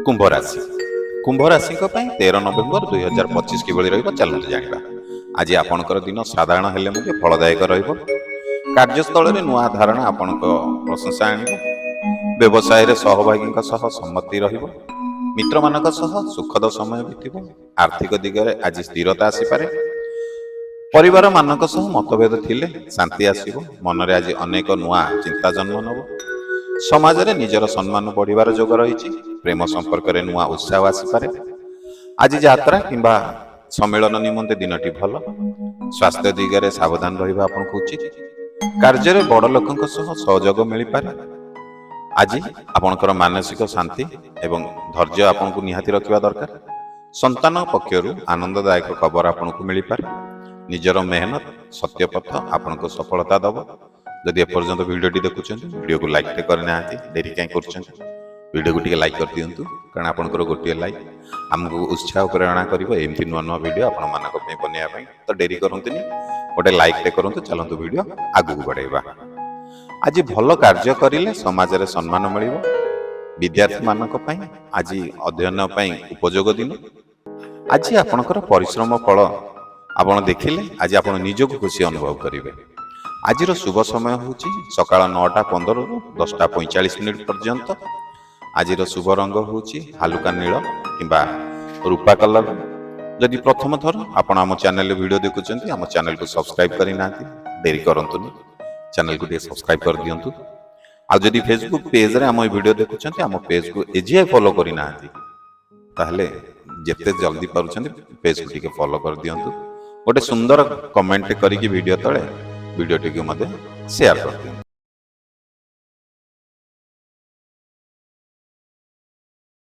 कुंभ राशि कुंभ राशि 13 नवेम्बर 2025 किभଳି ରହିବ ଚାଲନ୍ତୁ ଜାଣିବା। ଆଜି ଆପଣଙ୍କର ଦିନ ସାଧାରଣ ହେଲେ ମଧ୍ୟ ଫଳଦାୟକ ରହିବ। କାର୍ଯ୍ୟସ୍ଥଳରେ ନୂଆ ଧାରଣା ଆପଣଙ୍କ ପ୍ରଶଂସା ଆଣିବ। ବ୍ୟବସାୟରେ ସହଭାଗୀଙ୍କ ସହ ସମ୍ମତି ରହିବ। ମିତ୍ରମାନଙ୍କ ସହ ସୁଖଦ ସମୟ ବିତିବ। ଆର୍ଥିକ ଦିଗରେ ଆଜି ସ୍ଥିରତା ଆସିପାରେ। ପରିବାର ମାନଙ୍କ ସହ ମତଭେଦ ଥିଲେ ଶାନ୍ତି ଆସିବ। ମନରେ ଆଜି ଅନେକ ନୂଆ ଚିନ୍ତା ଜନ୍ମ ନେବ। ସମାଜରେ ନିଜର ସମ୍ମାନ ବଢ଼ିବାର ଯୋଗ ରହିଛି। ପ୍ରେମ ସମ୍ପର୍କରେ ନୂଆ ଉତ୍ସାହ ଆସିପାରେ। ଆଜି ଯାତ୍ରା କିମ୍ବା ସମ୍ମିଳନ ନିମନ୍ତେ ଦିନଟି ଭଲ। ସ୍ୱାସ୍ଥ୍ୟ ଦିଗରେ ସାବଧାନ ରହିବା ଆପଣଙ୍କୁ ଉଚିତ। କାର୍ଯ୍ୟରେ ବଡ଼ ଲୋକଙ୍କ ସହ ସହଯୋଗ ମିଳିପାରେ। ଆଜି ଆପଣଙ୍କର ମାନସିକ ଶାନ୍ତି ଏବଂ ଧୈର୍ଯ୍ୟ ଆପଣଙ୍କୁ ନିହାତି ରଖିବା ଦରକାର। ସନ୍ତାନ ପକ୍ଷରୁ ଆନନ୍ଦଦାୟକ ଖବର ଆପଣଙ୍କୁ ମିଳିପାରେ। ନିଜର ମେହନତ ସତ୍ୟପଥ ଆପଣଙ୍କୁ ସଫଳତା ଦେବ। ଯଦି ଏପର୍ଯ୍ୟନ୍ତ ଭିଡ଼ିଓଟି ଦେଖୁଛନ୍ତି ଭିଡ଼ିଓକୁ ଲାଇକ୍ କରିନାହାନ୍ତି ଡେରି କାହିଁ କରୁଛନ୍ତି, ଭିଡ଼ିଓକୁ ଟିକେ ଲାଇକ୍ କରିଦିଅନ୍ତୁ, କାରଣ ଆପଣଙ୍କର ଗୋଟିଏ ଲାଇକ୍ ଆମକୁ ଉତ୍ସାହ ପ୍ରେରଣା କରିବ ଏମିତି ନୂଆ ନୂଆ ଭିଡ଼ିଓ ଆପଣମାନଙ୍କ ପାଇଁ ବନେଇବା ପାଇଁ। ତ ଡେରି କରନ୍ତୁନି, ଗୋଟେ ଲାଇକ୍ଟେ କରନ୍ତୁ। ଚାଲନ୍ତୁ ଭିଡ଼ିଓ ଆଗକୁ ବଢ଼ାଇବା। ଆଜି ଭଲ କାର୍ଯ୍ୟ କରିଲେ ସମାଜରେ ସମ୍ମାନ ମିଳିବ। ବିଦ୍ୟାର୍ଥୀମାନଙ୍କ ପାଇଁ ଆଜି ଅଧ୍ୟୟନ ପାଇଁ ଉପଯୋଗ ଦିନ। ଆଜି ଆପଣଙ୍କର ପରିଶ୍ରମ ଫଳ ଆପଣ ଦେଖିଲେ ଆଜି ଆପଣ ନିଜକୁ ଖୁସି ଅନୁଭବ କରିବେ। ଆଜିର ଶୁଭ ସମୟ ହେଉଛି ସକାଳ 9:15ରୁ 10:45 ପର୍ଯ୍ୟନ୍ତ। ଆଜିର ଶୁଭ ରଙ୍ଗ ହେଉଛି ହାଲୁକା ନୀଳ କିମ୍ବା ରୂପା କଲର। ଯଦି ପ୍ରଥମ ଥର ଆପଣ ଆମ ଚ୍ୟାନେଲରେ ଭିଡ଼ିଓ ଦେଖୁଛନ୍ତି, ଆମ ଚ୍ୟାନେଲକୁ ସବସ୍କ୍ରାଇବ୍ କରିନାହାନ୍ତି ଡେରି କରନ୍ତୁନି, ଚ୍ୟାନେଲକୁ ଟିକେ ସବସ୍କ୍ରାଇବ୍ କରିଦିଅନ୍ତୁ। ଆଉ ଯଦି ଫେସବୁକ୍ ପେଜରେ ଆମ ଭିଡ଼ିଓ ଦେଖୁଛନ୍ତି, ଆମ ପେଜକୁ ଏଯାଏଁ ଫଲୋ କରିନାହାନ୍ତି ତାହେଲେ ଯେତେ ଜଲ୍ଦି ପାରୁଛନ୍ତି ପେଜକୁ ଟିକେ ଫଲୋ କରିଦିଅନ୍ତୁ। ଗୋଟେ ସୁନ୍ଦର କମେଣ୍ଟ କରିକି ଭିଡ଼ିଓ ତଳେ ଭିଡ଼ିଓଟିକୁ ମଧ୍ୟ ସେୟାର କରିଦିଅନ୍ତୁ।